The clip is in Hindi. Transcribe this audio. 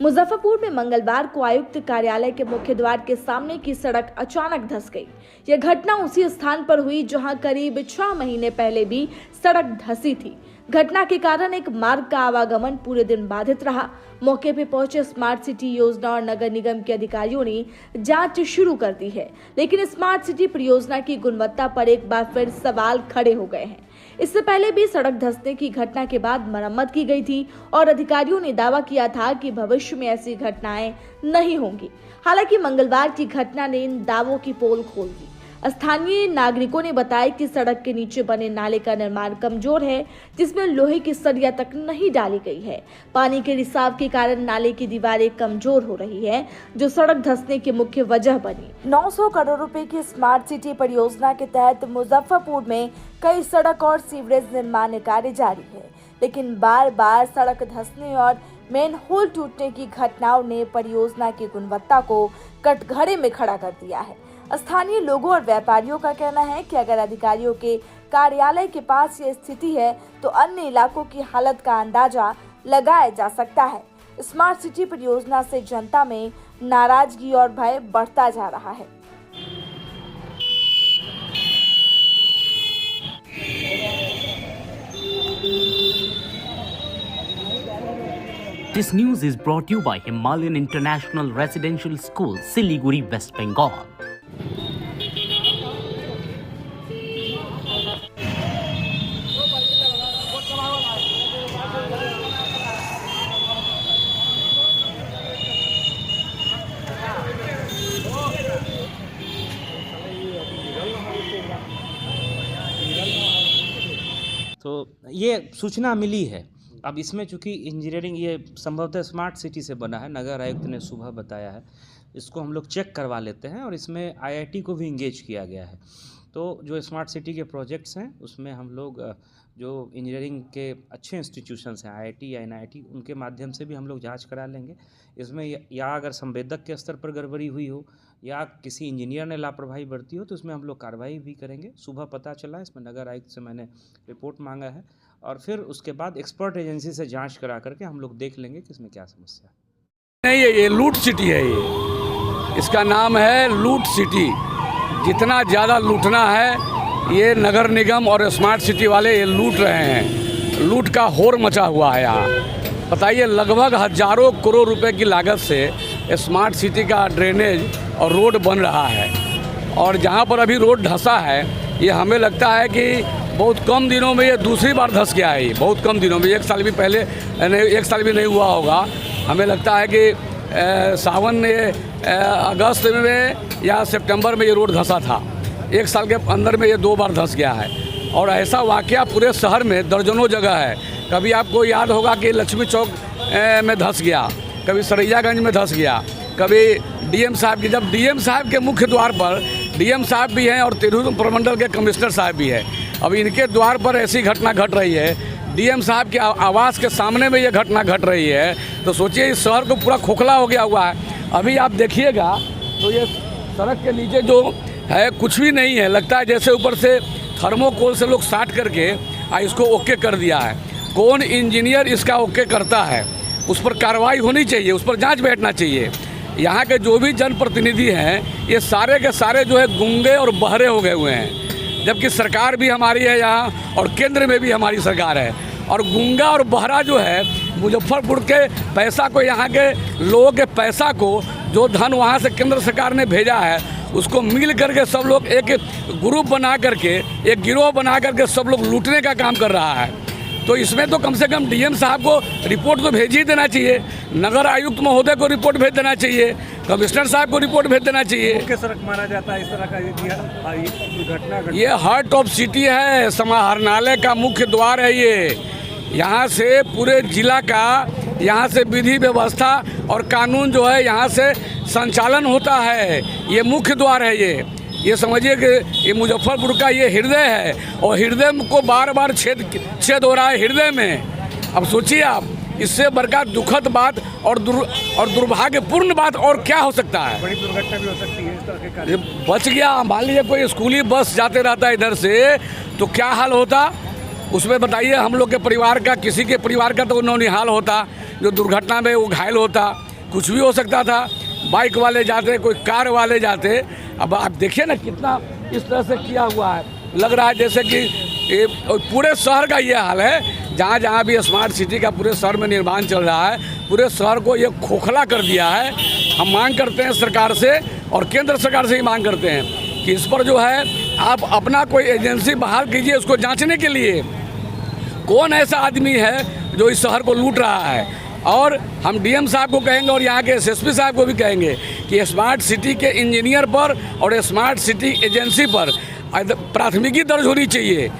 मुजफ्फरपुर में मंगलवार को आयुक्त कार्यालय के मुख्य द्वार के सामने की सड़क अचानक धंस गई। यह घटना उसी स्थान पर हुई जहां करीब 6 महीने पहले भी सड़क धंसी थी। घटना के कारण एक मार्ग का आवागमन पूरे दिन बाधित रहा। मौके पर पहुंचे स्मार्ट सिटी योजना और नगर निगम के अधिकारियों ने जांच शुरू कर दी है, लेकिन स्मार्ट सिटी परियोजना की गुणवत्ता पर एक बार फिर सवाल खड़े हो गए हैं। इससे पहले भी सड़क धंसने की घटना के बाद मरम्मत की गई थी और अधिकारियों ने दावा किया था कि भविष्य में ऐसी घटनाएं नहीं होंगी। हालांकि मंगलवार की घटना ने इन दावों की पोल खोल दी। स्थानीय नागरिकों ने बताया कि सड़क के नीचे बने नाले का निर्माण कमजोर है, जिसमें लोहे की सरिया तक नहीं डाली गई है। पानी के रिसाव के कारण नाले की दीवारें कमजोर हो रही है, जो सड़क धंसने की मुख्य वजह बनी। 900 करोड़ रुपए की स्मार्ट सिटी परियोजना के तहत मुजफ्फरपुर में कई सड़क और सीवरेज निर्माण कार्य जारी है, लेकिन बार बार सड़क धंसने और मेन होल टूटने की घटनाओं ने परियोजना की गुणवत्ता को कटघरे में खड़ा कर दिया है। स्थानीय लोगों और व्यापारियों का कहना है कि अगर अधिकारियों के कार्यालय के पास ये स्थिति है तो अन्य इलाकों की हालत का अंदाजा लगाया जा सकता है। स्मार्ट सिटी परियोजना से जनता में नाराजगी और भय बढ़ता जा रहा है। This news is brought to you by Himalayan International Residential School, Siliguri, West Bengal. तो ये सूचना मिली है। अब इसमें चूँकि इंजीनियरिंग ये संभवतः स्मार्ट सिटी से बना है, नगर आयुक्त ने सुबह बताया है, इसको हम लोग चेक करवा लेते हैं और इसमें आईआईटी को भी इंगेज किया गया है। तो जो स्मार्ट सिटी के प्रोजेक्ट्स हैं उसमें हम लोग जो इंजीनियरिंग के अच्छे इंस्टीट्यूशंस हैं, आईआईटी या एनआईटी, उनके माध्यम से भी हम लोग जांच करा लेंगे। इसमें या अगर संवेदक के स्तर पर गड़बड़ी हुई हो या किसी इंजीनियर ने लापरवाही बरती हो तो इसमें हम लोग कार्रवाई भी करेंगे। सुबह पता चला, इसमें नगर आयुक्त से मैंने रिपोर्ट मांगा है और फिर उसके बाद एक्सपर्ट एजेंसी से जांच करा करके हम लोग देख लेंगे कि इसमें क्या समस्या है। नहीं, ये लूट सिटी है। ये इसका नाम है लूट सिटी। जितना ज़्यादा लूटना है ये नगर निगम और स्मार्ट सिटी वाले ये लूट रहे हैं। लूट का होर मचा हुआ है यहाँ। बताइए, लगभग हज़ारों करोड़ रुपए की लागत से स्मार्ट सिटी का ड्रेनेज और रोड बन रहा है, और जहाँ पर अभी रोड धंसा है ये हमें लगता है कि बहुत कम दिनों में ये दूसरी बार धंस गया है। बहुत कम दिनों में, 1 साल भी पहले नहीं, 1 साल भी नहीं हुआ होगा। हमें लगता है कि सावन में अगस्त में या सितंबर में ये रोड धंसा था। 1 साल के अंदर में ये 2 बार धंस गया है, और ऐसा वाकया पूरे शहर में दर्जनों जगह है। कभी आपको याद होगा कि लक्ष्मी चौक में धंस गया, कभी सरैयागंज में धंस गया, कभी डीएम साहब की, जब डीएम साहब के मुख्य द्वार पर डीएम साहब भी हैं और तिरहुत प्रमंडल के कमिश्नर साहब भी हैं, अब इनके द्वार पर ऐसी घटना घट रही है, डीएम साहब के आवास के सामने में ये घटना घट रही है, तो सोचिए इस शहर को पूरा खोखला हो गया हुआ है। अभी आप देखिएगा तो ये सड़क के नीचे जो है कुछ भी नहीं है। लगता है जैसे ऊपर से थर्मोकोल से लोग साट करके इसको ओके कर दिया है। कौन इंजीनियर इसका ओके करता है, उस पर कार्रवाई होनी चाहिए, उस पर जांच बैठना चाहिए। यहाँ के जो भी जनप्रतिनिधि हैं ये सारे के सारे जो है गूंगे और बहरे हो गए हुए हैं, जबकि सरकार भी हमारी है यहाँ और केंद्र में भी हमारी सरकार है। और गूंगा और बहरा जो है मुजफ्फरपुर के पैसा को, यहाँ के लोगों के पैसा को, जो धन वहाँ से केंद्र सरकार ने भेजा है उसको मिल करके सब लोग एक ग्रुप बना करके, एक गिरोह बना करके सब लोग लूटने का काम कर रहा है। तो इसमें तो कम से कम डीएम साहब को रिपोर्ट तो भेज ही देना चाहिए, नगर आयुक्त महोदय को रिपोर्ट भेज देना चाहिए, कमिश्नर साहब को रिपोर्ट भेज देना चाहिए। मुख्य सड़क माना जाता है इस तरह का घटना। ये हार्ट ऑफ सिटी है, समाहरणालय का मुख्य द्वार है ये। यहाँ से पूरे जिला का, यहाँ से विधि व्यवस्था और कानून जो है यहाँ से संचालन होता है। ये मुख्य द्वार है। ये समझिए कि ये मुजफ्फरपुर का ये हृदय है, और हृदय को बार बार छेद हो रहा है हृदय में। अब सोचिए आप, इससे बड़का दुखद बात और दुर्भाग्यपूर्ण बात और क्या हो सकता है। बड़ी दुर्घटना भी हो सकती है इस तरह के कार्य। बच गया, मान लीजिए कोई स्कूली बस जाते रहता है इधर से तो क्या हाल होता उसमें बताइए। हम लोग के परिवार का, किसी के परिवार का तो नौनिहाल होता, जो दुर्घटना में वो घायल होता। कुछ भी हो सकता था। बाइक वाले जाते, कोई कार वाले जाते। अब आप देखिए ना कितना इस तरह से किया हुआ है, लग रहा है जैसे कि ये पूरे शहर का ये हाल है। जहाँ जहाँ भी स्मार्ट सिटी का पूरे शहर में निर्माण चल रहा है, पूरे शहर को ये खोखला कर दिया है। हम मांग करते हैं सरकार से और केंद्र सरकार से ही मांग करते हैं कि इस पर जो है आप अपना कोई एजेंसी बहाल कीजिए उसको जांचने के लिए। कौन ऐसा आदमी है जो इस शहर को लूट रहा है। और हम डीएम साहब को कहेंगे और यहाँ के एसएसपी साहब को भी कहेंगे कि स्मार्ट सिटी के इंजीनियर पर और स्मार्ट सिटी एजेंसी पर प्राथमिकी दर्ज होनी चाहिए।